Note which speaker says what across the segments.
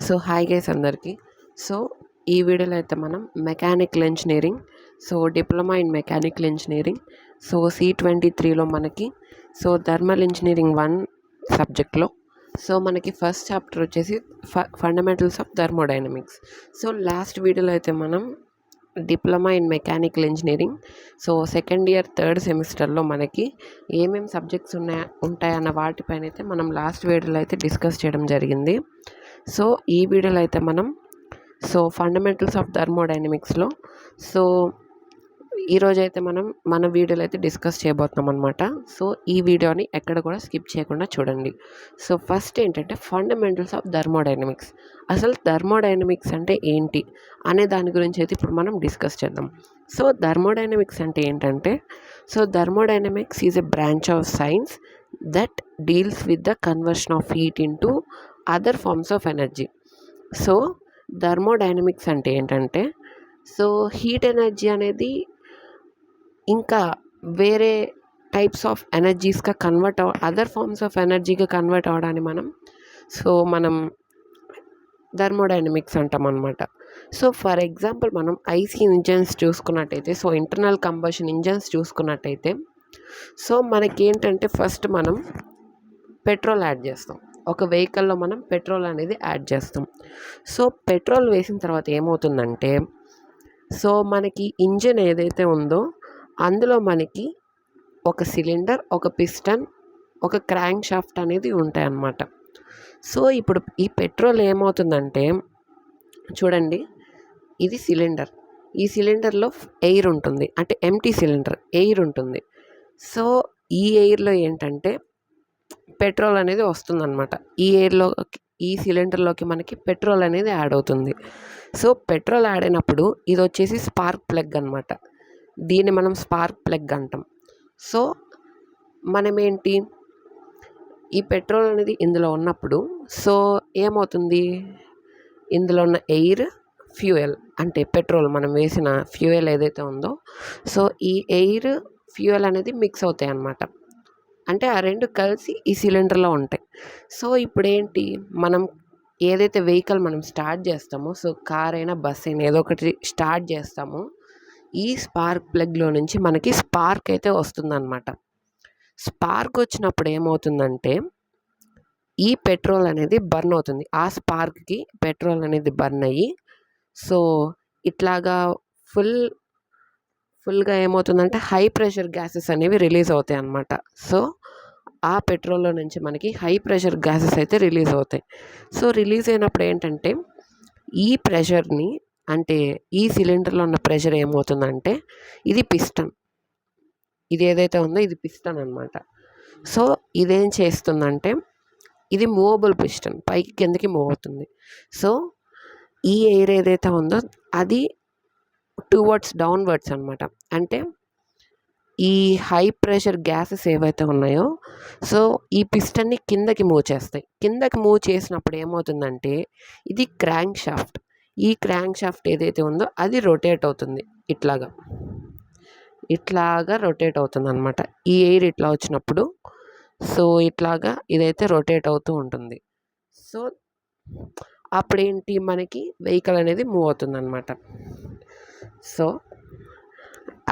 Speaker 1: So hi guys అందరికీ. So ఈ వీడియోలో అయితే మనం mechanical engineering, diploma in mechanical engineering, C23లో మనకి థర్మల్ ఇంజనీరింగ్ 1 సబ్జెక్ట్లో మనకి ఫస్ట్ చాప్టర్ వచ్చేసి ఫండమెంటల్స్ ఆఫ్ థర్మోడైనమిక్స్. లాస్ట్ వీడియోలో అయితే మనం diploma in mechanical engineering second year third సెమిస్టర్లో మనకి ఏమేమి సబ్జెక్ట్స్ ఉంటాయన్న వాటిపైన అయితే మనం లాస్ట్ వీడియోలో అయితే డిస్కస్ చేయడం జరిగింది. ఈ వీడియోలో అయితే మనం ఫండమెంటల్స్ ఆఫ్ థర్మోడైనమిక్స్లో ఈరోజు అయితే మనం మన వీడియోలో అయితే డిస్కస్ చేయబోతున్నాం అనమాట. ఈ వీడియోని ఎక్కడ కూడా స్కిప్ చేయకుండా చూడండి. ఫస్ట్ ఏంటంటే ఫండమెంటల్స్ ఆఫ్ థర్మోడైనమిక్స్, అసలు థర్మోడైనమిక్స్ అంటే ఏంటి అనే దాని గురించి అయితే ఇప్పుడు మనం డిస్కస్ చేద్దాం. థర్మోడైనమిక్స్ అంటే ఏంటంటే thermodynamics is a branch of science that deals with the conversion of heat into other forms of energy. Thermodynamics అంటే ఏంటంటే హీట్ ఎనర్జీ అనేది ఇంకా వేరే టైప్స్ ఆఫ్ ఎనర్జీస్గా అదర్ ఫార్మ్స్ ఆఫ్ ఎనర్జీగా కన్వర్ట్ అవ్వడాన్ని మనం థర్మోడైనమిక్స్ అంటాం అనమాట. ఫర్ ఎగ్జాంపుల్ మనం ఐసీ ఇంజన్స్ చూసుకున్నట్టయితే, ఇంటర్నల్ కంబషన్ ఇంజన్స్ చూసుకున్నట్టయితే మనకేంటంటే ఫస్ట్ మనం పెట్రోల్ యాడ్ చేస్తాం. ఒక వెహికల్లో మనం పెట్రోల్ అనేది యాడ్ చేస్తాం. పెట్రోల్ వేసిన తర్వాత ఏమవుతుందంటే మనకి ఇంజిన్ ఏదైతే ఉందో అందులో మనకి ఒక సిలిండర్, ఒక పిస్టన్, ఒక క్రాంక్ షాఫ్ట్ అనేది ఉంటాయన్నమాట. ఇప్పుడు ఈ పెట్రోల్ ఏమవుతుందంటే చూడండి, ఇది సిలిండర్, ఈ సిలిండర్లో ఎయిర్ ఉంటుంది, అంటే ఎంటీ సిలిండర్, ఎయిర్ ఉంటుంది. ఈ ఎయిర్లో ఏంటంటే పెట్రోల్ అనేది వస్తుందన్నమాట. ఈ సిలిండర్లోకి మనకి పెట్రోల్ అనేది యాడ్ అవుతుంది. పెట్రోల్ యాడ్ అయినప్పుడు ఇది వచ్చేసి స్పార్క్ ప్లగ్ అనమాట. దీన్ని మనం స్పార్క్ ప్లగ్ అంటాం. మనమేంటి, ఈ పెట్రోల్ అనేది ఇందులో ఉన్నప్పుడు ఏమవుతుంది, ఇందులో ఉన్న ఎయిర్, ఫ్యూయల్ అంటే పెట్రోల్ మనం వేసిన ఫ్యూయల్ ఏదైతే ఉందో ఈ ఎయిర్, ఫ్యూయల్ అనేది మిక్స్ అవుతాయి అన్నమాట. అంటే ఆ రెండు కలిసి ఈ సిలిండర్లో ఉంటాయి. ఇప్పుడు ఏంటి, మనం ఏదైతే వెహికల్ మనం స్టార్ట్ చేస్తామో కార్ అయినా బస్ అయినా ఏదో ఒకటి స్టార్ట్ చేస్తామో ఈ స్పార్క్ ప్లగ్లో నుంచి మనకి స్పార్క్ అయితే వస్తుందన్నమాట. స్పార్క్ వచ్చినప్పుడు ఏమవుతుందంటే ఈ పెట్రోల్ అనేది బర్న్ అవుతుంది. ఆ స్పార్క్కి పెట్రోల్ అనేది బర్న్ అయ్యి ఇట్లాగా ఫుల్గా ఏమవుతుందంటే హై ప్రెషర్ గ్యాసెస్ అనేవి రిలీజ్ అవుతాయి అన్నమాట. ఆ పెట్రోల్లో నుంచి మనకి హై ప్రెషర్ గ్యాసెస్ అయితే రిలీజ్ అవుతాయి. రిలీజ్ అయినప్పుడు ఏంటంటే ఈ ప్రెషర్ని, అంటే ఈ సిలిండర్లో ఉన్న ప్రెషర్ ఏమవుతుందంటే ఇది పిస్టన్, ఇది ఏదైతే ఉందో ఇది పిస్టన్ అనమాట. ఇదేం చేస్తుందంటే ఇది మూవబుల్ పిస్టన్, పైకి కిందకి మూవ్ అవుతుంది. ఈ ఎయిర్ ఏదైతే ఉందో అది టువర్డ్స్ డౌన్వర్డ్స్ అనమాట. అంటే ఈ హై ప్రెషర్ గ్యాసెస్ ఏవైతే ఉన్నాయో ఈ పిస్టన్ని కిందకి మూవ్ చేస్తాయి. కిందకి మూవ్ చేసినప్పుడు ఏమవుతుందంటే ఇది క్రాంక్ షాఫ్ట్. ఈ క్రాంక్ షాఫ్ట్ ఏదైతే ఉందో అది రొటేట్ అవుతుంది, ఇట్లాగా రొటేట్ అవుతుంది అనమాట. ఈ ఎయిర్ ఇట్లా వచ్చినప్పుడు ఇట్లాగా ఇదైతే రొటేట్ అవుతూ ఉంటుంది. అప్పుడేంటి, మనకి వెహికల్ అనేది మూవ్ అవుతుంది అనమాట.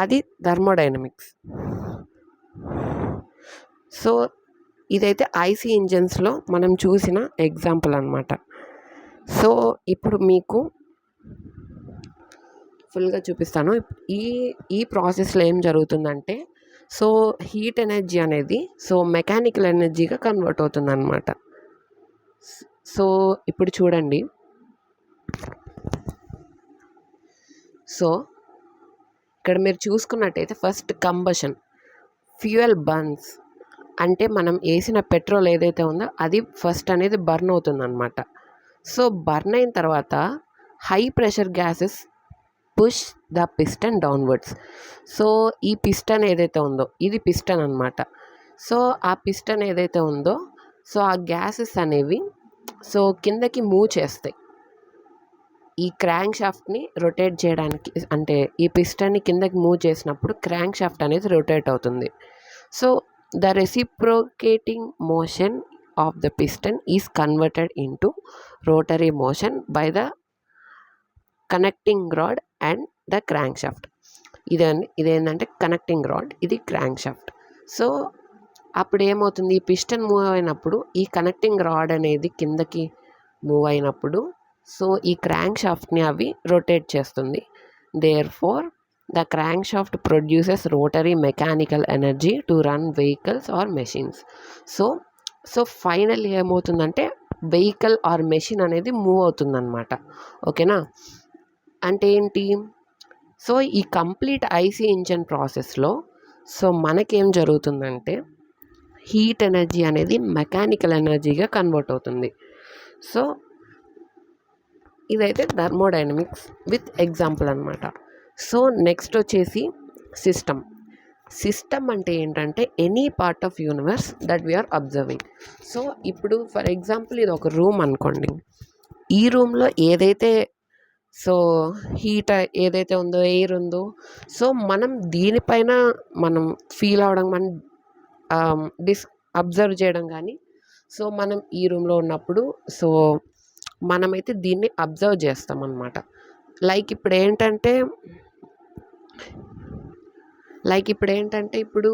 Speaker 1: అది థర్మోడైనమిక్స్. ఇదైతే ఐసీ ఇంజన్స్లో మనం చూసిన ఎగ్జాంపుల్ అనమాట. ఇప్పుడు మీకు ఫుల్గా చూపిస్తాను. ఈ ప్రాసెస్లో ఏం జరుగుతుందంటే హీట్ ఎనర్జీ అనేది మెకానికల్ ఎనర్జీగా కన్వర్ట్ అవుతుంది అనమాట. ఇప్పుడు చూడండి, ఇక్కడ మీరు చూసుకున్నట్టయితే ఫస్ట్ కంబషన్, ఫ్యూయల్ బర్న్స్, అంటే మనం వేసిన పెట్రోల్ ఏదైతే ఉందో అది ఫస్ట్ అనేది బర్న్ అవుతుంది అనమాట. బర్న్ అయిన తర్వాత high pressure gases push the piston downwards. ఈ పిస్టన్ ఏదైతే ఉందో ఇది పిస్టన్ అనమాట. ఆ పిస్టన్ ఏదైతే ఉందో ఆ గ్యాసెస్ అనేవి కిందకి మూవ్ చేస్తాయి. ఈ క్రాంక్ షాఫ్ట్ని రొటేట్ చేయడానికి, అంటే ఈ పిస్టన్ని కిందకి మూవ్ చేసినప్పుడు క్రాంక్ షాఫ్ట్ అనేది రొటేట్ అవుతుంది. The reciprocating motion of the piston is converted into rotary motion by the connecting rod and the crankshaft. ఇదేంటంటే కనెక్టింగ్ రాడ్, ఇది క్రాంక్ షాఫ్ట్. సో అప్పుడు ఏమవుతుంది, ఈ పిస్టన్ మూవ్ అయినప్పుడు ఈ కనెక్టింగ్ రాడ్ అనేది కిందకి మూవ్ అయినప్పుడు సో ఈ క్రాంక్ షాఫ్ట్ని అవి రొటేట్ చేస్తుంది. Therefore the crank shaft produces rotary mechanical energy to run vehicles or machines. So finally ఏమవుతుందంటే వెహికల్ ఆర్ మెషిన్ అనేది మూవ్ అవుతుందన్నమాట. ఓకేనా? అంటే ఏంటి, సో ఈ కంప్లీట్ ఐసీ ఇంజన్ ప్రాసెస్లో సో మనకేం జరుగుతుందంటే హీట్ ఎనర్జీ అనేది మెకానికల్ ఎనర్జీగా కన్వర్ట్ అవుతుంది. సో ఇదైతే థర్మోడైనమిక్స్ విత్ ఎగ్జాంపుల్ అనమాట. సో నెక్స్ట్ వచ్చేసి సిస్టమ్. సిస్టమ్ అంటే ఏంటంటే any part of universe that we are observing. So ఇప్పుడు ఫర్ ఎగ్జాంపుల్ ఇది ఒక రూమ్ అనుకోండి. ఈ రూమ్లో ఏదైతే సో హీట్ ఏదైతే ఉందో, ఎయిర్ ఉందో, సో మనం దీనిపైన మనం ఫీల్ అవడం, మనం అబ్జర్వ్ చేయడం కానీ, సో మనం ఈ రూమ్లో ఉన్నప్పుడు సో మనమైతే దీన్ని అబ్జర్వ్ చేస్తాం అన్నమాట. లైక్ ఇప్పుడు ఏంటంటే ఇప్పుడు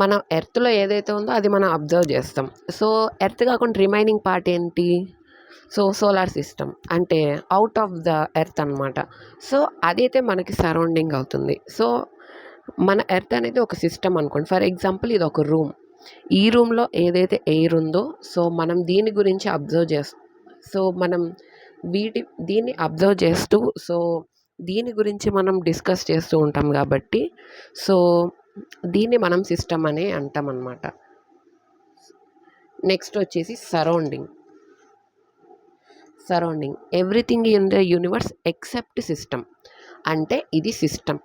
Speaker 1: మన ఎర్త్లో ఏదైతే ఉందో అది మనం అబ్జర్వ్ చేస్తాం. సో ఎర్త్ కాకుండా రిమైనింగ్ పార్ట్ ఏంటి, సో సోలార్ సిస్టమ్ అంటే అవుట్ ఆఫ్ ద ఎర్త్ అనమాట. సో అదైతే మనకి సరౌండింగ్ అవుతుంది. సో మన ఎర్త్ అనేది ఒక సిస్టమ్ అనుకోండి. ఫర్ ఎగ్జాంపుల్ ఇది ఒక రూమ్. ఈ రూమ్లో ఏదైతే ఎయిర్ ఉందో సో మనం దీని గురించి అబ్జర్వ్ చేస్తాం. సో మనం దీన్ని అబ్జర్వ్ చేస్తూ సో దీని గురించి మనం డిస్కస్ చేస్తూ ఉంటాం కాబట్టి సో దీన్ని మనం సిస్టమ్ అనే అంటాం అన్నమాట. నెక్స్ట్ వచ్చేసి surrounding. Everything in the universe except system అంటే ఇది సిస్టమ్.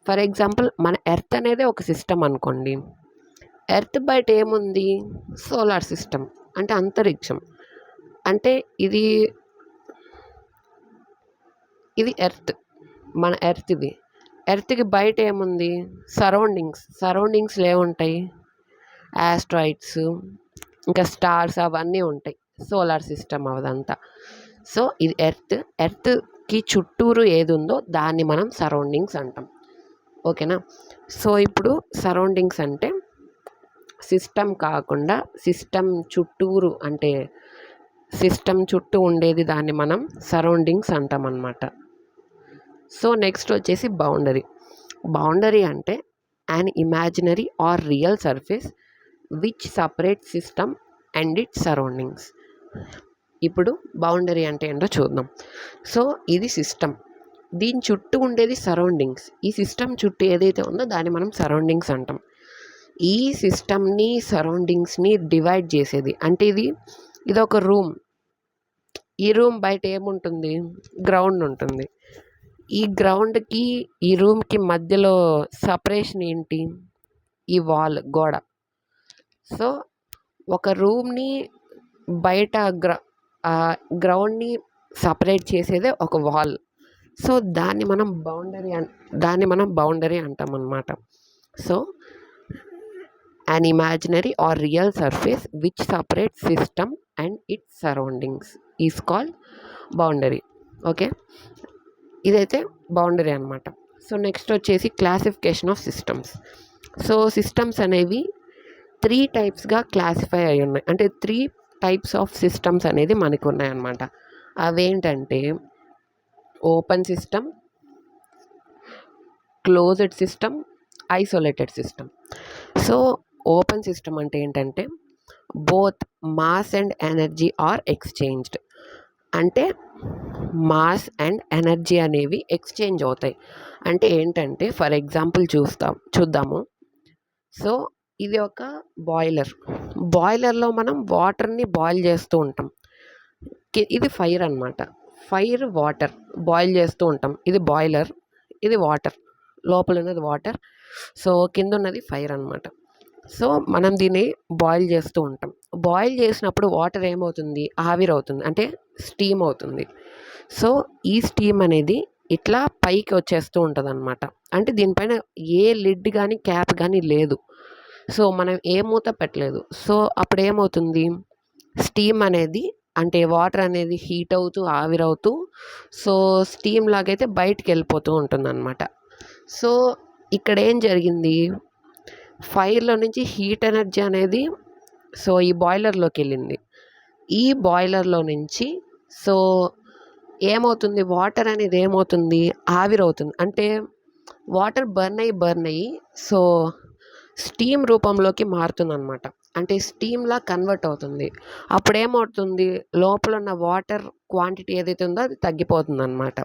Speaker 1: ఫర్ ఎగ్జాంపుల్ మన ఎర్త్ అనేది ఒక సిస్టమ్ అనుకోండి. ఎర్త్ బయట ఏముంది, సోలార్ సిస్టమ్ అంటే అంతరిక్షం. అంటే ఇది ఎర్త్, మన ఎర్త్. ఎర్త్కి బయట ఏముంది, సరౌండింగ్స్లో ఏముంటాయి, ఆస్ట్రాయిడ్స్ ఇంకా స్టార్స్ అవన్నీ ఉంటాయి, సోలార్ సిస్టమ్ అదంతా. సో ఇది ఎర్త్కి చుట్టూరు ఏది ఉందో దాన్ని మనం సరౌండింగ్స్ అంటాం. ఓకేనా? సో ఇప్పుడు సరౌండింగ్స్ అంటే సిస్టమ్ కాకుండా సిస్టమ్ చుట్టూరు అంటే సిస్టమ్ చుట్టూ ఉండేది దాన్ని మనం సరౌండింగ్స్ అంటాం అన్నమాట. సో నెక్స్ట్ వచ్చేసి బౌండరీ అంటే an imaginary or real surface which separates system and its surroundings. ఇప్పుడు బౌండరీ అంటే ఏంటో చూద్దాం. సో ఇది సిస్టమ్, దీని చుట్టూ ఉండేది సరౌండింగ్స్. ఈ సిస్టమ్ చుట్టూ ఏదైతే ఉందో దాన్ని మనం సరౌండింగ్స్ అంటాం. ఈ సిస్టమ్ని సరౌండింగ్స్ని డివైడ్ చేసేది అంటే ఇది ఒక రూమ్. ఈ రూమ్ బయట ఏముంటుంది, గ్రౌండ్ ఉంటుంది. ఈ గ్రౌండ్కి ఈ రూమ్కి మధ్యలో సపరేషన్ ఏంటి, ఈ వాల్, గోడ. సో ఒక రూమ్ని బయట గ్రౌండ్ని సపరేట్ చేసేదే ఒక వాల్. సో దాన్ని మనం బౌండరీ అంటాం అన్నమాట. So an imaginary or real surface which separates system and its surroundings is called boundary. Okay, ఇదైతే బౌండరీ అన్నమాట. సో నెక్స్ట్ వచ్చేసి classification of systems. So systems అనేవి 3 టైప్స్గా క్లాసిఫై అయి ఉన్నాయి. అంటే 3 టైప్స్ ఆఫ్ సిస్టమ్స్ అనేది మనకు ఉన్నాయన్నమాట. అవేంటంటే open system, closed system, isolated system. So open system అంటే ఏంటంటే both mass and energy are exchanged. అంటే మాస్ అండ్ ఎనర్జీ అనేవి ఎక్స్చేంజ్ అవుతాయి. అంటే ఏంటంటే ఫర్ ఎగ్జాంపుల్ చూద్దాము. సో ఇది ఒక బాయిలర్లో మనం వాటర్ని బాయిల్ చేస్తూ ఉంటాం. ఇది ఫైర్ అన్నమాట. ఫైర్, వాటర్ బాయిల్ చేస్తూ ఉంటాం. ఇది బాయిలర్, ఇది వాటర్, లోపల ఉన్నది వాటర్, సో కింద ఉన్నది ఫైర్ అన్నమాట. సో మనం దీన్ని బాయిల్ చేస్తూ ఉంటాం. బాయిల్ చేసినప్పుడు వాటర్ ఏమవుతుంది, ఆవిరవుతుంది, అంటే స్టీమ్ అవుతుంది. సో ఈ స్టీమ్ అనేది ఇట్లా పైకి వచ్చేస్తూ ఉంటుంది అన్నమాట. అంటే దీనిపైన ఏ లిడ్ కానీ క్యాప్ కానీ లేదు. సో మనం ఏ మూత పెట్టలేదు. సో అప్పుడు ఏమవుతుంది, స్టీమ్ అనేది అంటే వాటర్ అనేది హీట్ అవుతూ ఆవిరవుతూ సో స్టీమ్ లాగైతే బయటికి వెళ్ళిపోతూ ఉంటుందన్నమాట. సో ఇక్కడ ఏం జరిగింది, ఫైర్లో నుంచి హీట్ ఎనర్జీ అనేది సో ఈ బాయిలర్లోకి వెళ్ళింది. ఈ బాయిలర్లో నుంచి సో ఏమవుతుంది, వాటర్ అనేది ఏమవుతుంది, ఆవిరవుతుంది. అంటే వాటర్ బర్న్ అయ్యి సో స్టీమ్ రూపంలోకి మారుతుందన్నమాట. అంటే స్టీమ్లా కన్వర్ట్ అవుతుంది. అప్పుడు ఏమవుతుంది, లోపల ఉన్న వాటర్ క్వాంటిటీ ఏదైతే ఉందో అది తగ్గిపోతుందన్నమాట.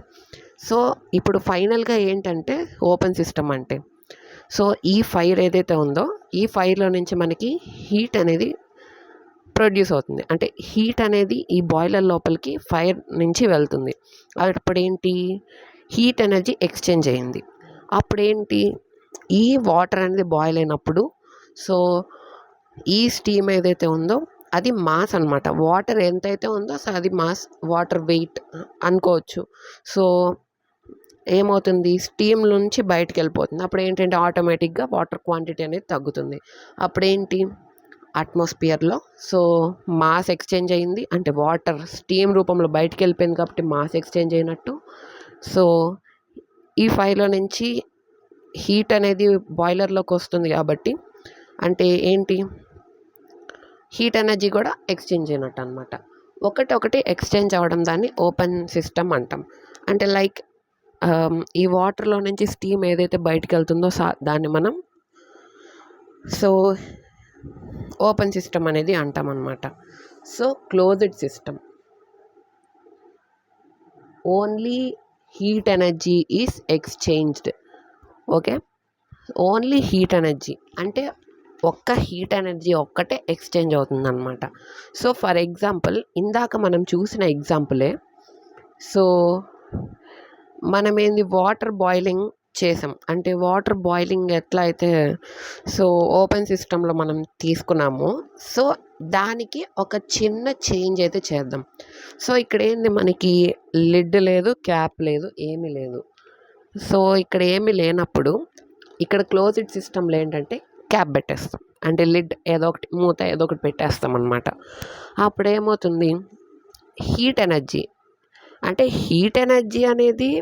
Speaker 1: సో ఇప్పుడు ఫైనల్గా ఏంటంటే ఓపెన్ సిస్టమ్ అంటే సో ఈ ఫైర్ ఏదైతే ఉందో ఈ ఫైర్లో నుంచి మనకి హీట్ అనేది ప్రొడ్యూస్ అవుతుంది. అంటే హీట్ అనేది ఈ బాయిలర్ లోపలికి ఫైర్ నుంచి వెళ్తుంది. అప్పుడేంటి, హీట్ ఎనర్జీ ఎక్స్చేంజ్ అయింది. అప్పుడేంటి, ఈ వాటర్ అనేది బాయిల్ అయినప్పుడు సో ఈ స్టీమ్ ఏదైతే ఉందో అది మాస్ అనమాట. వాటర్ ఎంతైతే ఉందో సో అది మాస్, వాటర్ వెయిట్ అనుకోవచ్చు. సో ఏమవుతుంది, స్టీమ్ నుంచి బయటకు వెళ్ళిపోతుంది. అప్పుడు ఏంటంటే ఆటోమేటిక్గా వాటర్ క్వాంటిటీ అనేది తగ్గుతుంది. అప్పుడేంటి, అట్మాస్ఫియర్లో సో మాస్ ఎక్స్చేంజ్ అయింది. అంటే వాటర్ స్టీమ్ రూపంలో బయటికి వెళ్ళిపోయింది కాబట్టి మాస్ ఎక్స్చేంజ్ అయినట్టు. సో ఈ ఫైర్లో నుంచి హీట్ అనేది బాయిలర్లోకి వస్తుంది కాబట్టి అంటే ఏంటి, హీట్ ఎనర్జీ కూడా ఎక్స్చేంజ్ అయినట్టు అనమాట. ఒకటి ఎక్స్చేంజ్ అవ్వడం దాన్ని ఓపెన్ సిస్టమ్ అంటాం. అంటే లైక్ ఈ వాటర్లో నుంచి స్టీమ్ ఏదైతే బయటికి వెళ్తుందో దాన్ని మనం సో ఓపెన్ సిస్టమ్ అనేది అంటాం అన్నమాట. So closed system, only heat energy is exchanged. Okay, only heat energy అంటే ఒక్క హీట్ ఎనర్జీ ఒక్కటే ఎక్స్చేంజ్ అవుతుంది అనమాట. సో ఫర్ ఎగ్జాంపుల్ ఇందాక మనం చూసిన ఎగ్జాంపులే. సో మనం ఏంది, వాటర్ బాయిలింగ్ చేసాం. అంటే వాటర్ బాయిలింగ్ ఎట్లా అయితే సో ఓపెన్ సిస్టంలో మనం తీసుకున్నామో సో దానికి ఒక చిన్న చేంజ్ అయితే చేద్దాం. సో ఇక్కడ ఏంది, మనకి లిడ్ లేదు, క్యాప్ లేదు, ఏమీ లేదు. సో ఇక్కడ ఏమీ లేనప్పుడు ఇక్కడ క్లోజ్డ్ సిస్టంలో ఏంటంటే క్యాప్ పెట్టేస్తాం. అంటే లిడ్ ఏదో ఒకటి, మూత ఏదో ఒకటి పెట్టేస్తాం అనమాట. అప్పుడు ఏమవుతుంది, హీట్ ఎనర్జీ అంటే హీట్ ఎనర్జీ అనేది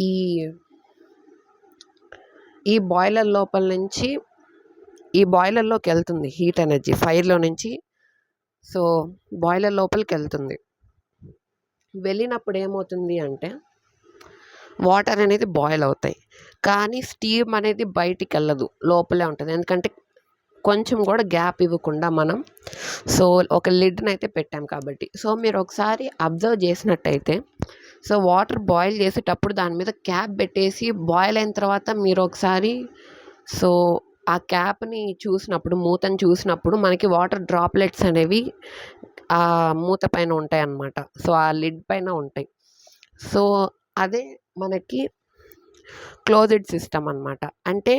Speaker 1: ఈ ఈ బాయిలర్ లోపల నుంచి ఈ బాయిలర్లోకి వెళ్తుంది. హీట్ ఎనర్జీ ఫైర్లో నుంచి సో బాయిలర్ లోపలికి వెళ్తుంది. వెళ్ళినప్పుడు ఏమవుతుంది అంటే వాటర్ అనేది బాయిల్ అవుతాయి, కానీ స్టీమ్ అనేది బయటికి వెళ్ళదు, లోపలే ఉంటుంది. ఎందుకంటే కొంచెం కూడా గ్యాప్ ఇవ్వకుండా మనం సో ఒక లిడ్ని అయితే పెట్టాం కాబట్టి. సో మీరు ఒకసారి అబ్జర్వ్ చేసినట్టయితే సో వాటర్ బాయిల్ చేసేటప్పుడు దాని మీద క్యాప్ పెట్టేసి బాయిల్ అయిన తర్వాత మీరు ఒకసారి సో ఆ క్యాప్ని చూసినప్పుడు, మూతని చూసినప్పుడు మనకి వాటర్ డ్రాప్లెట్స్ అనేవి ఆ మూత పైన ఉంటాయి అన్నమాట. సో ఆ లిడ్ పైన ఉంటాయి. సో అదే మనకి క్లోజ్డ్ సిస్టమ్ అన్నమాట. అంటే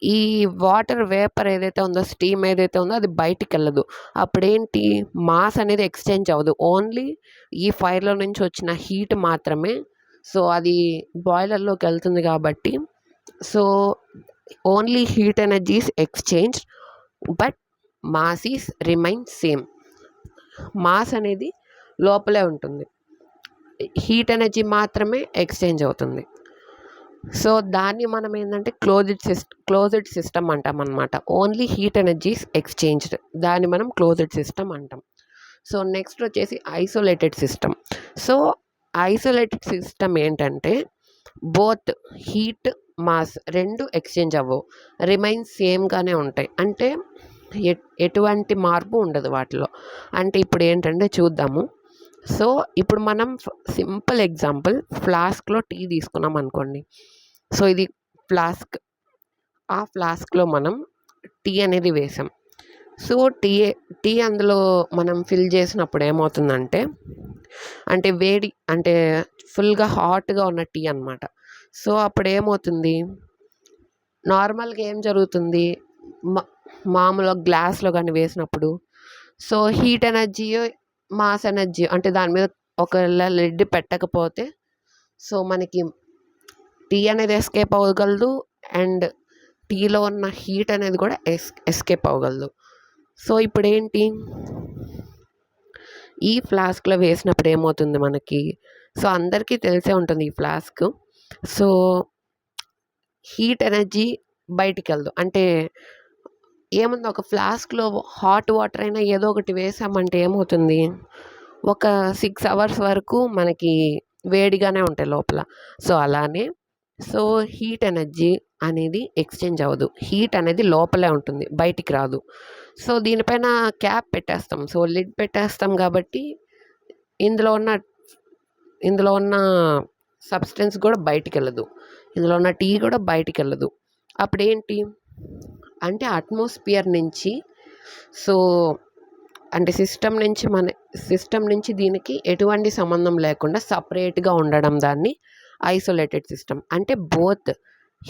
Speaker 1: ఈ వాటర్ వేపర్ ఏదైతే ఉందో, స్టీమ్ ఏదైతే ఉందో అది బయటికి వెళ్ళదు. అప్పుడేంటి, మాస్ అనేది ఎక్స్చేంజ్ అవ్వదు. ఓన్లీ ఈ ఫైర్లో నుంచి వచ్చిన హీట్ మాత్రమే సో అది బాయిలర్లోకి వెళ్తుంది కాబట్టి so only heat energies exchange but mass is remain same. Mass అనేది లోపలే ఉంటుంది, హీట్ ఎనర్జీ మాత్రమే ఎక్స్చేంజ్ అవుతుంది. సో దాన్ని మనం ఏంటంటే క్లోజ్డ్ సిస్టమ్ అంటాం అనమాట. ఓన్లీ హీట్ ఎనర్జీస్ ఎక్స్చేంజ్డ్, దాన్ని మనం క్లోజ్డ్ సిస్టమ్ అంటాం. సో నెక్స్ట్ వచ్చేసి isolated system. So isolated system ఏంటంటే బోత్ హీట్ మాస్ రెండు ఎక్స్చేంజ్ అవ్వవు, రిమైన్ సేమ్గానే ఉంటాయి. అంటే ఎటువంటి మార్పు ఉండదు వాటిలో. అంటే ఇప్పుడు ఏంటంటే చూద్దాము. సో ఇప్పుడు మనం సింపుల్ ఎగ్జాంపుల్, ఫ్లాస్క్లో టీ తీసుకున్నాం అనుకోండి. సో ఇది ఫ్లాస్క్, ఆ ఫ్లాస్క్లో మనం టీ అనేది వేసాం. సో టీ అందులో మనం ఫిల్ చేసినప్పుడు ఏమవుతుందంటే అంటే వేడి, అంటే ఫుల్గా హాట్గా ఉన్న టీ అనమాట. సో అప్పుడు ఏమవుతుంది, నార్మల్గా ఏం జరుగుతుంది, మామూలుగా గ్లాస్లో కానీ వేసినప్పుడు so heat energy, mass energy అంటే దాని మీద ఒకవేళ లిడ్ పెట్టకపోతే సో మనకి టీ అనేది ఎస్కేప్ అవ్వగలదు అండ్ టీలో ఉన్న హీట్ అనేది కూడా ఎస్కేప్ అవ్వగలదు. సో ఇప్పుడేంటి, ఈ ఫ్లాస్క్లో వేసినప్పుడు ఏమవుతుంది మనకి, సో అందరికీ తెలిసే ఉంటుంది ఈ ఫ్లాస్క్. సో హీట్ ఎనర్జీ బయటికి వెళ్ళదు. అంటే ఏముంది, ఒక ఫ్లాస్క్లో హాట్ వాటర్ అయినా ఏదో ఒకటి వేసామంటే ఏమవుతుంది, ఒక 6 అవర్స్ వరకు మనకి వేడిగానే ఉంటాయి లోపల. సో అలానే సో హీట్ ఎనర్జీ అనేది ఎక్స్చేంజ్ అవ్వదు. హీట్ అనేది లోపలే ఉంటుంది, బయటికి రాదు. సో దీనిపైన క్యాప్ పెట్టేస్తాం, సో లిడ్ పెట్టేస్తాం కాబట్టి ఇందులో ఉన్న సబ్స్టెన్స్ కూడా బయటికి వెళ్ళదు, ఇందులో ఉన్న టీ కూడా బయటికి వెళ్ళదు. అప్పుడేంటి అంటే అట్మాస్ఫియర్ నుంచి, సో అంటే సిస్టమ్ నుంచి దీనికి ఎటువంటి సంబంధం లేకుండా సపరేట్గా ఉండడం దాన్ని ఐసోలేటెడ్ సిస్టమ్. అంటే బోత్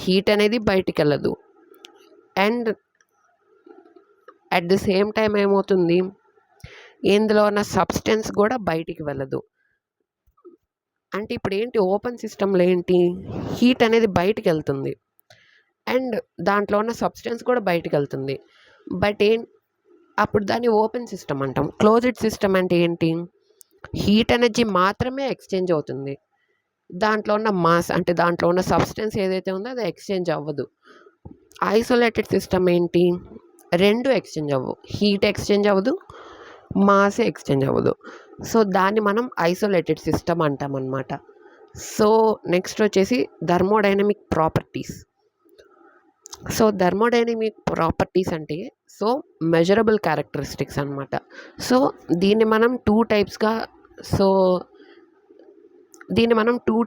Speaker 1: హీట్ అనేది బయటికి వెళ్ళదు and at the same time ఏమవుతుంది, ఇందులో ఉన్న సబ్స్టెన్స్ కూడా బయటికి వెళ్ళదు. అంటే ఇప్పుడు ఏంటి, ఓపెన్ సిస్టంలో ఏంటి, హీట్ అనేది బయటికి వెళ్తుంది అండ్ దాంట్లో ఉన్న సబ్స్టెన్స్ కూడా బయటికి వెళ్తుంది. బట్ అప్పుడు దాన్ని ఓపెన్ సిస్టమ్ అంటాం. క్లోజ్డ్ సిస్టమ్ అంటే ఏంటి, హీట్ ఎనర్జీ మాత్రమే ఎక్స్చేంజ్ అవుతుంది, దాంట్లో ఉన్న మాస్ అంటే దాంట్లో ఉన్న సబ్స్టెన్స్ ఏదైతే ఉందో అది ఎక్స్చేంజ్ అవ్వదు. ఐసోలేటెడ్ సిస్టమ్ ఏంటి, రెండు ఎక్స్చేంజ్ అవ్వవు, హీట్ ఎక్స్చేంజ్ అవ్వదు, మాస్ ఎక్స్చేంజ్ అవ్వదు. సో దాన్ని మనం ఐసోలేటెడ్ సిస్టమ్ అంటాం అన్నమాట. సో నెక్స్ట్ వచ్చేసి thermodynamic properties. So thermodynamic properties అంటే సో మెజరబుల్ క్యారెక్టరిస్టిక్స్ అనమాట. సో దీన్ని మనం టూ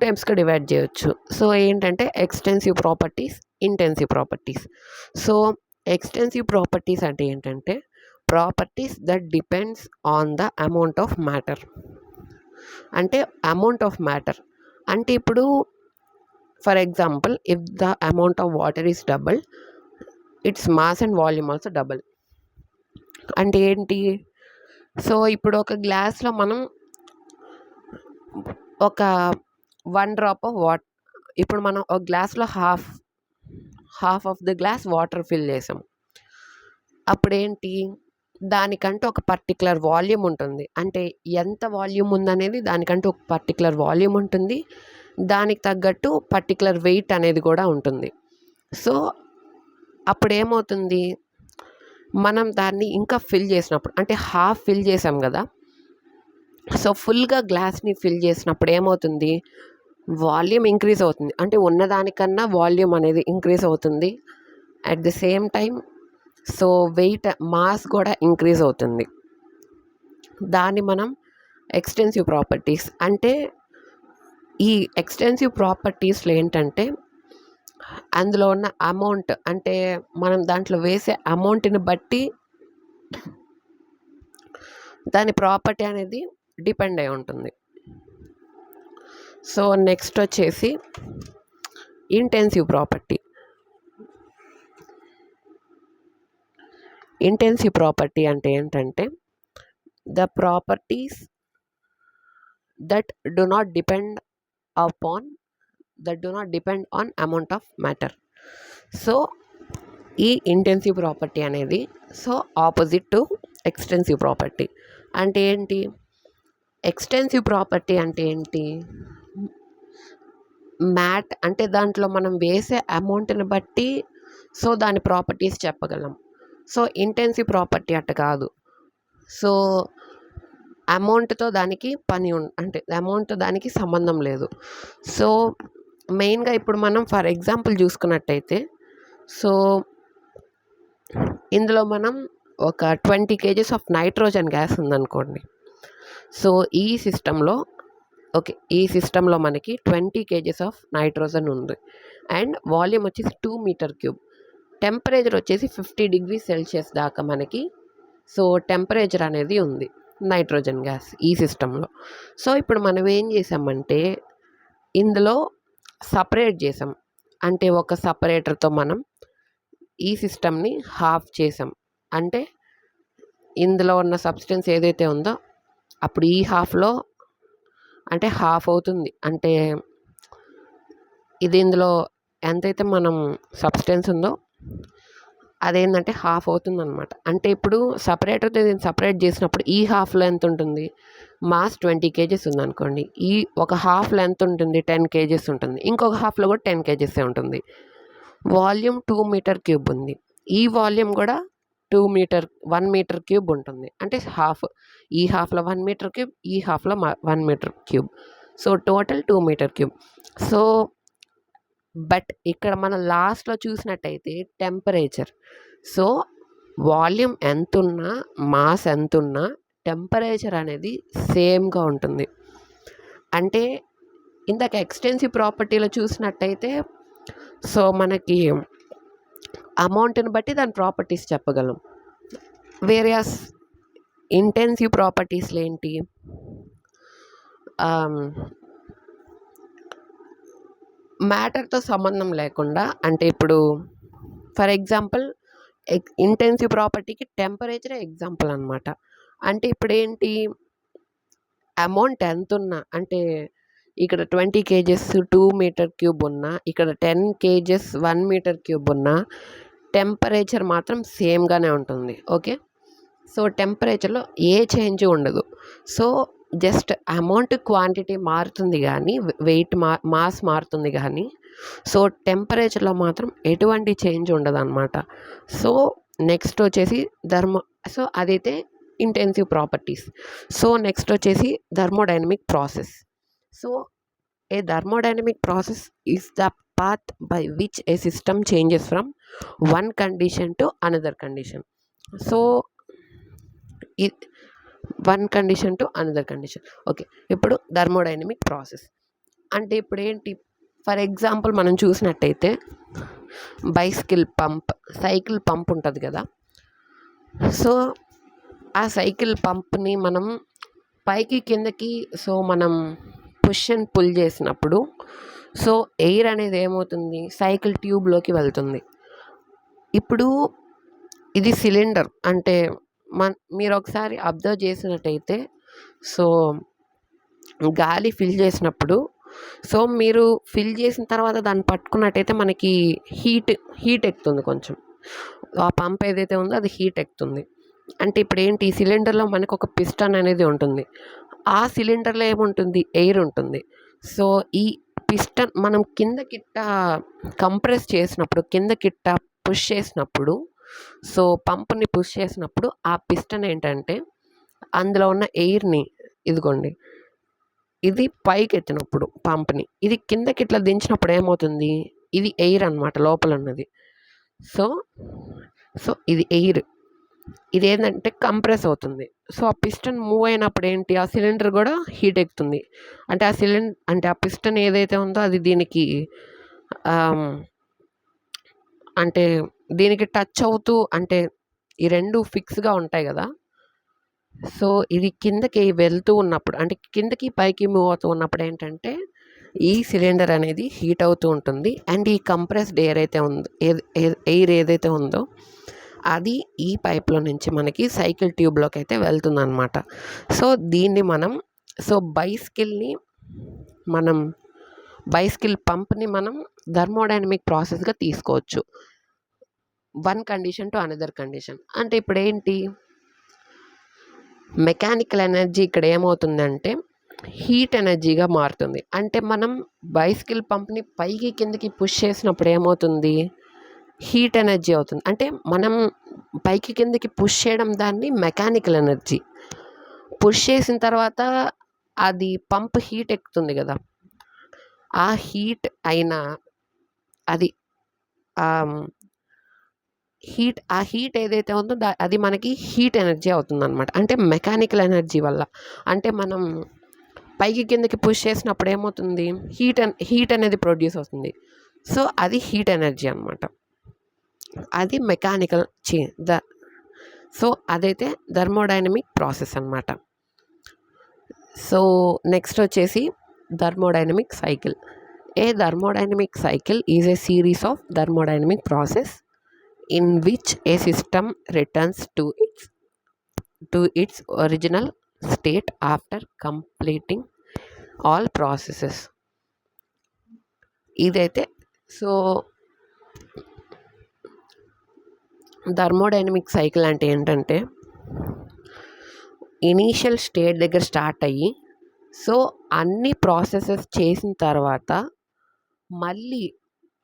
Speaker 1: టైప్స్గా డివైడ్ చేయొచ్చు. సో ఏంటంటే extensive properties, intensive properties. So extensive properties అంటే ఏంటంటే properties that depends on the amount of matter. అంటే అమౌంట్ ఆఫ్ మ్యాటర్ అంటే ఇప్పుడు for example, if the amount of water is double, its mass and volume also double. అంటే ఏంటి, so ఇప్పుడు ఒక గ్లాస్లో మనం ఒక 1 డ్రాప్ ఆఫ్ వాటర్, ఇప్పుడు మనం ఒక గ్లాస్లో half of the glass water fill చేసాం. అప్పుడేంటి, దానికంటే ఒక పర్టికులర్ వాల్యూమ్ ఉంటుంది. అంటే ఎంత వాల్యూమ్ ఉందనేది దానికంటే ఒక పర్టికులర్ వాల్యూమ్ ఉంటుంది, దానికి తగ్గట్టు పర్టికులర్ వెయిట్ అనేది కూడా ఉంటుంది. సో అప్పుడు ఏమవుతుంది, మనం దాన్ని ఇంకా ఫిల్ చేసినప్పుడు, అంటే హాఫ్ ఫిల్ చేసాం కదా, సో ఫుల్గా గ్లాస్ని ఫిల్ చేసినప్పుడు ఏమవుతుంది, వాల్యూమ్ ఇంక్రీజ్ అవుతుంది. అంటే ఉన్నదానికన్నా వాల్యూమ్ అనేది ఇంక్రీజ్ అవుతుంది. At the same time so wait, mass కూడా ఇంక్రీజ్ అవుతుంది. దాన్ని మనం ఎక్స్టెన్సివ్ ప్రాపర్టీస్ అంటే. ఈ ఎక్స్టెన్సివ్ ప్రాపర్టీస్లో ఏంటంటే అందులో ఉన్న అమౌంట్, అంటే మనం దాంట్లో వేసే అమౌంట్ని బట్టి దాని ప్రాపర్టీ అనేది డిపెండ్ అయి ఉంటుంది. సో నెక్స్ట్ వచ్చేసి ఇంటెన్సివ్ ప్రాపర్టీ. ఇంటెన్సివ్ ప్రాపర్టీ అంటే ఏంటంటే the properties that do not depend on amount of matter. So ఈ ఇంటెన్సివ్ ప్రాపర్టీ అనేది so opposite to extensive property. అంటే ఏంటి, ఎక్స్టెన్సివ్ ప్రాపర్టీ అంటే ఏంటి, అంటే దాంట్లో మనం వేసే అమౌంట్ని బట్టి సో దాని ప్రాపర్టీస్ చెప్పగలం. సో ఇంటెన్సివ్ ప్రాపర్టీ అట్ట కాదు. సో అమౌంట్తో దానికి అంటే అమౌంట్తో దానికి సంబంధం లేదు. సో మెయిన్గా ఇప్పుడు మనం ఫర్ ఎగ్జాంపుల్ చూసుకున్నట్టయితే, సో ఇందులో మనం ఒక 20 kgs ఆఫ్ నైట్రోజన్ గ్యాస్ ఉందనుకోండి. సో ఈ సిస్టంలో మనకి 20 kgs ఆఫ్ నైట్రోజన్ ఉంది అండ్ వాల్యూమ్ వచ్చేసి 2 మీటర్ క్యూబ్. టెంపరేచర్ వచ్చేసి 50 degrees Celsius దాకా మనకి సో టెంపరేచర్ అనేది ఉంది నైట్రోజన్ గ్యాస్ ఈ సిస్టంలో. సో ఇప్పుడు మనం ఏం చేసామంటే ఇందులో సపరేట్ చేసాం, అంటే ఒక సపరేటర్తో మనం ఈ సిస్టమ్ని హాఫ్ చేసాం. అంటే ఇందులో ఉన్న సబ్స్టెన్స్ ఏదైతే ఉందో అప్పుడు ఈ హాఫ్లో అంటే హాఫ్ అవుతుంది. అంటే ఇది ఇందులో ఎంతైతే మనం సబ్స్టెన్స్ ఉందో అదేంటంటే హాఫ్ అవుతుందనమాట. అంటే ఇప్పుడు సపరేటర్‌తో దీన్ని సపరేట్ చేసినప్పుడు ఈ హాఫ్‌లో ఎంత ఉంటుంది? మాస్ 20 కేజెస్ ఉందనుకోండి. ఈ ఒక హాఫ్‌లో ఎంత ఉంటుంది? 10 కేజెస్ ఉంటుంది. ఇంకొక హాఫ్‌లో కూడా 10 కేజెసే ఉంటుంది. వాల్యూమ్ 2 మీటర్ క్యూబ్ ఉంది. ఈ వాల్యూమ్ కూడా 1 మీటర్ క్యూబ్ ఉంటుంది. అంటే హాఫ్. ఈ హాఫ్‌లో 1 మీటర్ క్యూబ్, ఈ హాఫ్‌లో 1 metre cube. So, total 2 metre cube. So, but ఇక్కడ మనం లాస్ట్‌లో చూసినట్టయితే టెంపరేచర్. సో, వాల్యూమ్ ఎంతున్నా, మాస్ ఎంతున్నా టెంపరేచర్ అనేది సేమ్‌గా ఉంటుంది. అంటే ఇందాక ఎక్స్‌టెన్సివ్ ప్రాపర్టీలో చూసినట్టయితే సో, మనకి అమౌంట్‌ని బట్టి దాని ప్రాపర్టీస్ చెప్పగలం. వేరియాస్ ఇంటెన్సివ్ ప్రాపర్టీస్‌లో ఏంటి? మ్యాటర్‌తో సంబంధం లేకుండా అంటే ఇప్పుడు ఫర్ ఎగ్జాంపుల్ ఇంటెన్సివ్ ప్రాపర్టీకి టెంపరేచరే ఎగ్జాంపుల్ అనమాట. అంటే ఇప్పుడేంటి అమౌంట్ ఎంతున్నా అంటే ఇక్కడ 20 కేజెస్ 2 మీటర్ క్యూబ్ ఉన్నా, ఇక్కడ 10 కేజెస్ 1 మీటర్ క్యూబ్ ఉన్నా టెంపరేచర్ మాత్రం సేమ్‌గానే ఉంటుంది. ఓకే. సో, టెంపరేచర్‌లో ఏ చేంజ్ ఉండదు. సో, జస్ట్ అమౌంట్ క్వాంటిటీ మారుతుంది గానీ వెయిట్ మాస్ మారుతుంది గానీ సో, టెంపరేచర్‌లో మాత్రం ఎటువంటి చేంజ్ ఉండదనమాట. సో, నెక్స్ట్ వచ్చేసి సో, అదైతే ఇంటెన్సివ్ ప్రాపర్టీస్. సో, నెక్స్ట్ వచ్చేసి thermodynamic process. So, A thermodynamic process is the path by which A system changes from one condition to another condition. So, one condition to another condition. Okay. ఇప్పుడు thermodynamic process అంటే ఇప్పుడేంటి for example మనం చూసినట్టయితే cycle pump ఉంటుంది కదా. So, ఆ cycle పంప్‌ని మనం పైకి కిందకి సో, మనం పుష్ అండ్ పుల్ చేసినప్పుడు సో, ఎయిర్ అనేది ఏమవుతుంది? సైకిల్ ట్యూబ్‌లోకి వెళ్తుంది. ఇప్పుడు ఇది సిలిండర్ అంటే మీరొకసారి అబ్జర్వ్ చేసినట్టయితే సో, గాలి ఫిల్ చేసినప్పుడు సో, మీరు ఫిల్ చేసిన తర్వాత దాన్ని పట్టుకున్నట్టయితే మనకి హీట్ ఎక్కుతుంది కొంచెం. ఆ పంప్ ఏదైతే ఉందో అది హీట్ ఎక్కుతుంది. అంటే ఇప్పుడేంటి సిలిండర్‌లో మనకొక పిస్టన్ అనేది ఉంటుంది. ఆ సిలిండర్‌లో ఏముంటుంది? ఎయిర్ ఉంటుంది. సో, ఈ పిస్టన్ మనం కిందకిట్ట కంప్రెస్ చేసినప్పుడు, కిందకిట్ట పుష్ చేసినప్పుడు సో, పంప్‌ని పుష్ చేసినప్పుడు ఆ పిస్టన్ ఏంటంటే అందులో ఉన్న ఎయిర్‌ని ఇదిగోండి. ఇది పైకెత్తినప్పుడు పంప్‌ని. ఇది కిందకిట్లా దించినప్పుడు ఏమవుతుంది? ఇది ఎయిర్ అనమాట లోపలున్నది. సో, ఇది ఎయిర్. ఇదేంటంటే కంప్రెస్ అవుతుంది. సో, ఆ పిస్టన్ మూవ్ అయినప్పుడు ఏంటి? ఆ సిలిండర్ గూడా హీట్ ఎక్కుతుంది. అంటే ఆ పిస్టన్ ఏదైతే ఉందో అది దీనికి అంటే దీనికి టచ్ అవుతూ అంటే ఈ 2 ఫిక్స్‌గా ఉంటాయి గదా. సో, ఇది కిందకి వెళ్తూ ఉన్నప్పుడు అంటే కిందకి పైకి మూవ్ అవుతూ ఉన్నప్పుడు ఏంటంటే ఈ సిలిండర్ అనేది హీట్ అవుతూ ఉంటుంది. అండ్ ఈ కంప్రెస్డ్ ఎయిర్ అయితే ఉందో ఎయిర్ ఏదైతే ఉందో అది ఈ పైప్‌లో నుంచి మనకి సైకిల్ ట్యూబ్‌లోకి అయితే వెళ్తుందనమాట. సో, దీన్ని మనం బైసికిల్ పంప్‌ని మనం థర్మోడైనమిక్ ప్రాసెస్‌గా తీసుకోవచ్చు. One condition to another condition. అంటే ఇప్పుడేంటి? మెకానికల్ ఎనర్జీ ఇక్కడ ఏమవుతుందంటే హీట్ ఎనర్జీగా మారుతుంది. అంటే మనం బైసికిల్ పంప్‌ని పైకి కిందకి పుష్ చేసినప్పుడు ఏమవుతుంది? హీట్ ఎనర్జీ అవుతుంది. అంటే మనం పైకి కిందకి పుష్ చేయడం దాన్ని మెకానికల్ ఎనర్జీ. పుష్ చేసిన తర్వాత అది పంప్ హీట్ ఎక్కుతుంది గదా. ఆ హీట్ అయినా అది ఆ హీట్ ఏదైతే ఉందో అది మనకి హీట్ ఎనర్జీ అవుతుందనమాట. అంటే మెకానికల్ ఎనర్జీ వల్ల. అంటే మనం పైకి కిందకి పుష్ చేసినప్పుడు ఏమవుతుంది? హీట్ అనేది ప్రొడ్యూస్ అవుతుంది. సో, అది హీట్ ఎనర్జీ అనమాట. అది మెకానికల్ సో, అదైతే థర్మోడైనమిక్ ప్రాసెస్ అనమాట. సో, నెక్స్ట్ వచ్చేసి thermodynamic cycle. A thermodynamic cycle is a series of thermodynamic process in which a system returns to its original state after completing all processes. ఇదైతే so thermodynamic cycle అంటే ఏంటంటే initial state దగ్గర start అయ్యి so అన్ని processes చేసిన తర్వాత మళ్ళీ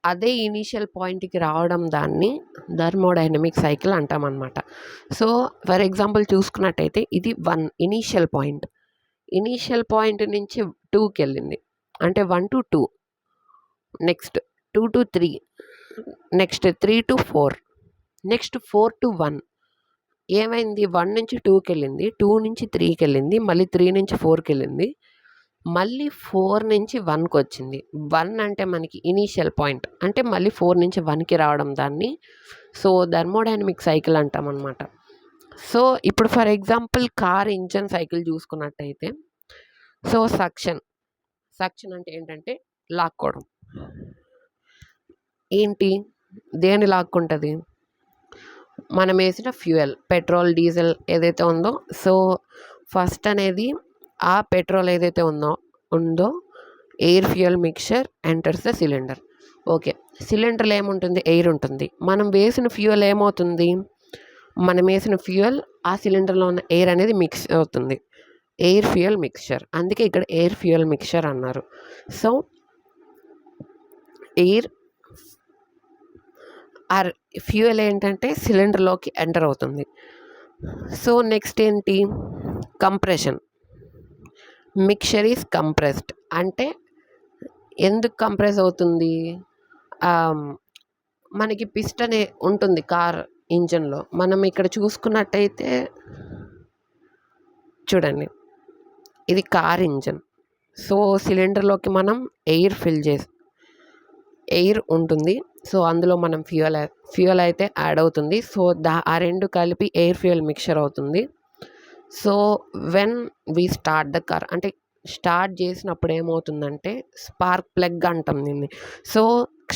Speaker 1: అదే ఇనీషియల్ పాయింట్కి రావడం దాన్ని థర్మోడైనమిక్ సైకిల్ అంటామన్నమాట. సో ఫర్ ఎగ్జాంపుల్ చూసుకున్నట్టయితే ఇది 1 ఇనీషియల్ పాయింట్. ఇనీషియల్ పాయింట్ నుంచి 2కి వెళ్ళింది, అంటే 1 to 2, next 2 to 3, next 3 to 4, next 4 to 1. ఏమైంది? 1 నుంచి 2కి వెళ్ళింది, 2 నుంచి 3కి వెళ్ళింది, మళ్ళీ 3 నుంచి 4కి వెళ్ళింది, మళ్ళీ 4 నుంచి 1కి వచ్చింది. 1 అంటే మనకి ఇనీషియల్ పాయింట్, అంటే మళ్ళీ 4 నుంచి 1కి రావడం దాన్ని సో థర్మోడైనమిక్ సైకిల్ అంటామన్నమాట. సో ఇప్పుడు for example car engine cycle చూసుకున్నట్టయితే సో సక్షన్ అంటే ఏంటంటే లాక్కోవడం. ఏంటి? దేన్ని లాక్కుంటుంది? మనం వేసిన ఫ్యూయల్, పెట్రోల్, డీజిల్ ఏదైతే ఉందో సో ఫస్ట్ అనేది ఆ పెట్రోల్ ఏదైతే ఉందో air fuel mixture enters the cylinder. Okay, సిలిండర్లో ఏముంటుంది? ఎయిర్ ఉంటుంది. మనం వేసిన ఫ్యూయల్ ఏమవుతుంది? మనం వేసిన ఫ్యూయల్ ఆ సిలిండర్లో ఉన్న ఎయిర్ అనేది మిక్స్ అవుతుంది, ఎయిర్ ఫ్యూయల్ మిక్చర్. అందుకే ఇక్కడ ఎయిర్ ఫ్యూయల్ మిక్చర్ అన్నారు. సో ఎయిర్ ఆర్ ఫ్యూయల్ ఏంటంటే సిలిండర్లోకి ఎంటర్ అవుతుంది. సో నెక్స్ట్ ఏంటి? కంప్రెషన్. Mixture is compressed. అంటే ఎందుకు కంప్రెస్ అవుతుంది? మనకి పిస్టన్ ఉంటుంది కార్ ఇంజన్లో. మనం ఇక్కడ చూసుకున్నట్టయితే చూడండి, ఇది కార్ ఇంజన్. సో సిలిండర్లోకి మనం ఎయిర్ ఉంటుంది. సో అందులో మనం ఫ్యూయల్ అయితే యాడ్ అవుతుంది. సో ఆ రెండు కలిపి ఎయిర్ ఫ్యూయల్ మిక్చర్ అవుతుంది. So when we start the car, అంటే స్టార్ట్ చేసినప్పుడు ఏమవుతుందంటే స్పార్క్ ప్లగ్ అంటాం దీన్ని. సో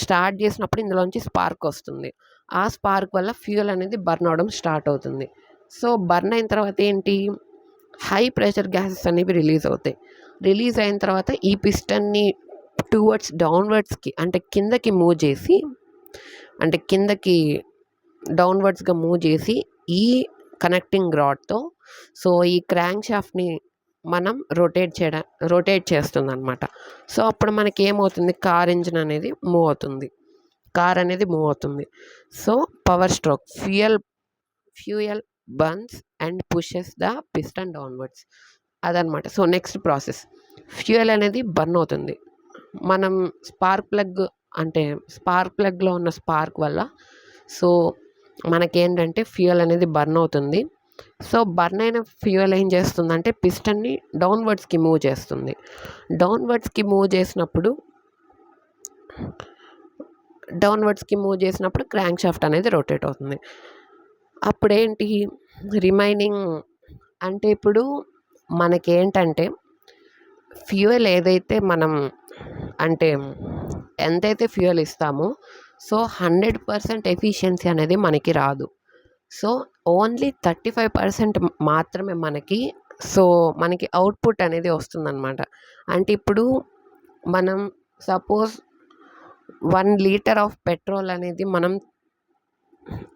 Speaker 1: స్టార్ట్ చేసినప్పుడు ఇందులోంచి స్పార్క్ వస్తుంది. ఆ స్పార్క్ వల్ల ఫ్యూయల్ అనేది బర్న్ అవడం స్టార్ట్ అవుతుంది. సో బర్న్ అయిన తర్వాత ఏంటి? హై ప్రెషర్ గ్యాసెస్ అనేవి రిలీజ్ అవుతాయి. రిలీజ్ అయిన తర్వాత ఈ పిస్టన్ని టువర్డ్స్ డౌన్వర్డ్స్కి, అంటే కిందకి మూవ్ చేసి, అంటే కిందకి డౌన్వర్డ్స్గా మూవ్ చేసి ఈ కనెక్టింగ్ రాడ్తో సో ఈ క్రాంక్ షాఫ్ట్ని మనం రొటేట్ చేస్తుంది అనమాట. సో అప్పుడు మనకి ఏమవుతుంది? కార్ ఇంజిన్ అనేది మూవ్ అవుతుంది, కార్ అనేది మూవ్ అవుతుంది. So power stroke, fuel burns and pushes the piston downwards, అదనమాట. సో నెక్స్ట్ ప్రాసెస్, ఫ్యూయల్ అనేది బర్న్ అవుతుంది. మనం స్పార్క్ ప్లగ్లో ఉన్న స్పార్క్ వల్ల సో మనకేంటంటే ఫ్యూయల్ అనేది బర్న్ అవుతుంది. సో బర్న్ అయిన ఫ్యూయల్ ఏం చేస్తుందంటే పిస్టన్ని డౌన్వర్డ్స్కి మూవ్ చేస్తుంది. డౌన్వర్డ్స్కి మూవ్ చేసినప్పుడు క్రాంక్ షాఫ్ట్ అనేది రొటేట్ అవుతుంది. అప్పుడేంటి రిమైనింగ్, అంటే ఇప్పుడు మనకేంటంటే ఫ్యూయల్ ఏదైతే మనం అంటే ఎంతైతే ఫ్యూయల్ ఇస్తామో సో 100% ఎఫిషియన్సీ అనేది మనకి రాదు. సో ఓన్లీ 35% మాత్రమే మనకి అవుట్పుట్ అనేది వస్తుందన్నమాట. అంటే ఇప్పుడు మనం సపోజ్ 1 లీటర్ ఆఫ్ పెట్రోల్ అనేది మనం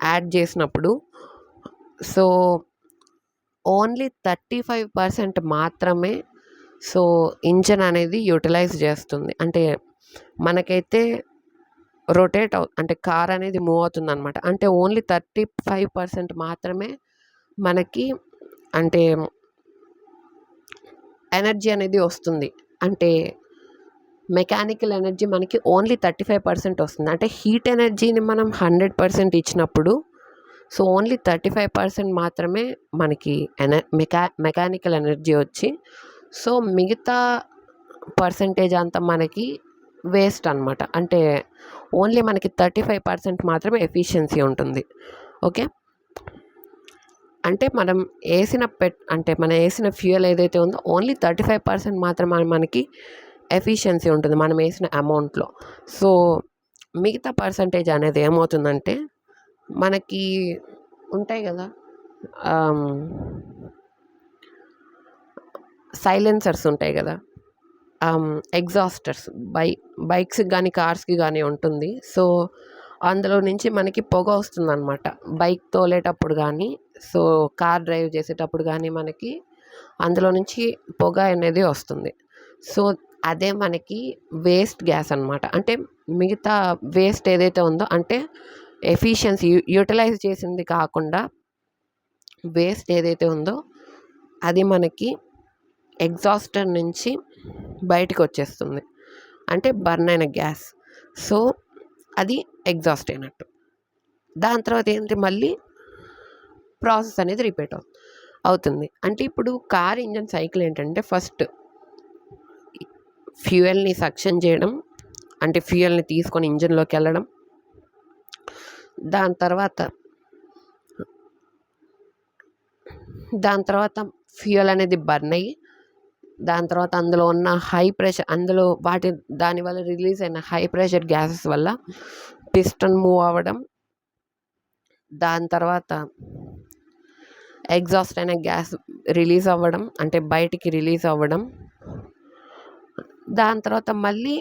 Speaker 1: యాడ్ చేసినప్పుడు సో ఓన్లీ 35% మాత్రమే సో ఇంజన్ అనేది యూటిలైజ్ చేస్తుంది. అంటే మనకైతే అంటే కార్ అనేది మూవ్ అవుతుంది అనమాట. అంటే ఓన్లీ 35% మాత్రమే మనకి అంటే ఎనర్జీ అనేది వస్తుంది. అంటే మెకానికల్ ఎనర్జీ మనకి ఓన్లీ 35% వస్తుంది. అంటే హీట్ ఎనర్జీని మనం 100% ఇచ్చినప్పుడు సో ఓన్లీ 35% మాత్రమే మనకి మెకానికల్ ఎనర్జీ వచ్చి సో మిగతా పర్సంటేజ్ అంతా మనకి వేస్ట్ అనమాట. అంటే ఓన్లీ మనకి 35% మాత్రమే ఎఫిషియన్సీ ఉంటుంది. ఓకే, అంటే మనం వేసిన ఫ్యూయల్ ఏదైతే ఉందో ఓన్లీ 35% మాత్రమే మనకి ఎఫిషియన్సీ ఉంటుంది మనం వేసిన అమౌంట్లో. సో మిగతా పర్సంటేజ్ అనేది ఏమవుతుందంటే మనకి ఉంటాయి కదా సైలెన్సర్స్ ఉంటాయి కదా, ఎగ్జాస్టర్స్ బైక్స్కి కానీ కార్స్కి కానీ ఉంటుంది. సో అందులో నుంచి మనకి పొగ వస్తుందన్నమాట. బైక్ తోలేటప్పుడు కానీ, సో కార్ డ్రైవ్ చేసేటప్పుడు కానీ మనకి అందులో నుంచి పొగ అనేది వస్తుంది. సో అదే మనకి వేస్ట్ గ్యాస్ అనమాట. అంటే మిగతా వేస్ట్ ఏదైతే ఉందో, అంటే ఎఫిషియన్సీ యూటిలైజ్ చేసింది కాకుండా వేస్ట్ ఏదైతే ఉందో అది మనకి ఎగ్జాస్టర్ నుంచి బయటికి వచ్చేస్తుంది. అంటే బర్న్ అయిన గ్యాస్. సో అది ఎగ్జాస్ట్ అయినట్టు. దాని తర్వాత ఏంటి, మళ్ళీ ప్రాసెస్ అనేది రిపీట్ అవుతుంది. అంటే ఇప్పుడు కార్ ఇంజన్ సైకిల్ ఏంటంటే, ఫస్ట్ ఫ్యూయల్ని సక్షన్ చేయడం, అంటే ఫ్యూయల్ని తీసుకొని ఇంజన్లోకి వెళ్ళడం. దాని తర్వాత ఫ్యూయల్ అనేది బర్న్ అయ్యి, దాని తర్వాత అందులో ఉన్న హై ప్రెషర్, దానివల్ల రిలీజ్ అయిన హై ప్రెషర్ గ్యాసెస్ వల్ల పిస్టన్ మూవ్ అవ్వడం, దాని తర్వాత ఎగ్జాస్ట్ అయిన గ్యాస్ రిలీజ్ అవ్వడం, అంటే బయటికి రిలీజ్ అవ్వడం. దాని తర్వాత మళ్ళీ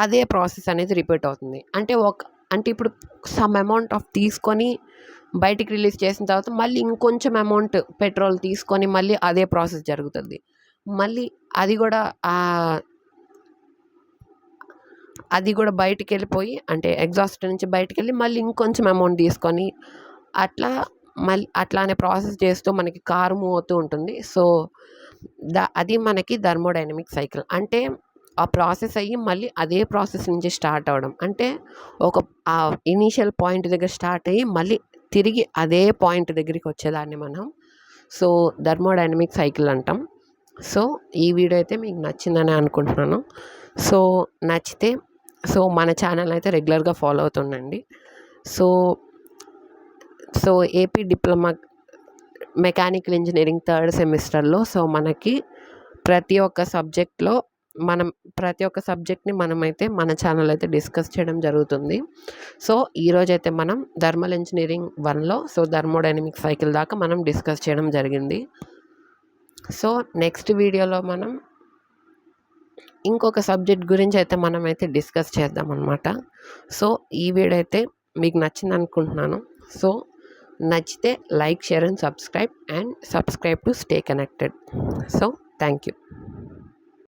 Speaker 1: అదే ప్రాసెస్ అనేది రిపీట్ అవుతుంది. అంటే ఇప్పుడు సమ్ అమౌంట్ ఆఫ్ తీసుకొని బయటికి రిలీజ్ చేసిన తర్వాత మళ్ళీ ఇంకొంచెం అమౌంట్ పెట్రోల్ తీసుకొని మళ్ళీ అదే ప్రాసెస్ జరుగుతుంది. మళ్ళీ అది కూడా బయటికి వెళ్ళిపోయి, అంటే ఎగ్జాస్ట్ నుంచి బయటికి వెళ్ళి మళ్ళీ ఇంకొంచెం అమౌంట్ తీసుకొని అట్లానే ప్రాసెస్ చేస్తూ మనకి కారు మూవ్ అవుతూ ఉంటుంది. సో అది మనకి థర్మోడైనమిక్ సైకిల్. అంటే ఆ ప్రాసెస్ అయ్యి మళ్ళీ అదే ప్రాసెస్ నుంచి స్టార్ట్ అవ్వడం. అంటే ఆ ఇనీషియల్ పాయింట్ దగ్గర స్టార్ట్ అయ్యి మళ్ళీ తిరిగి అదే పాయింట్ దగ్గరికి వచ్చేదాన్ని మనం థర్మోడైనమిక్ సైకిల్ అంటాం. సో ఈ వీడియో అయితే మీకు నచ్చిందని అనుకుంటున్నాను. సో నచ్చితే మన ఛానల్ అయితే రెగ్యులర్గా ఫాలో అవుతుండండి. So AP diploma mechanical engineering 3rd సెమిస్టర్లో మనకి ప్రతి ఒక్క సబ్జెక్ట్ని మనమైతే మన ఛానల్ అయితే డిస్కస్ చేయడం జరుగుతుంది. సో ఈరోజైతే మనం థర్మల్ ఇంజనీరింగ్ 1లో థర్మోడైనమిక్ సైకిల్ దాకా మనం డిస్కస్ చేయడం జరిగింది. సో నెక్స్ట్ వీడియోలో మనం ఇంకొక సబ్జెక్ట్ గురించి అయితే మనమైతే డిస్కస్ చేద్దాం అన్నమాట. సో ఈ వీడియో అయితే మీకు నచ్చింది అనుకుంటున్నాను. సో నచ్చితే like, share and subscribe to stay connected. So thank you.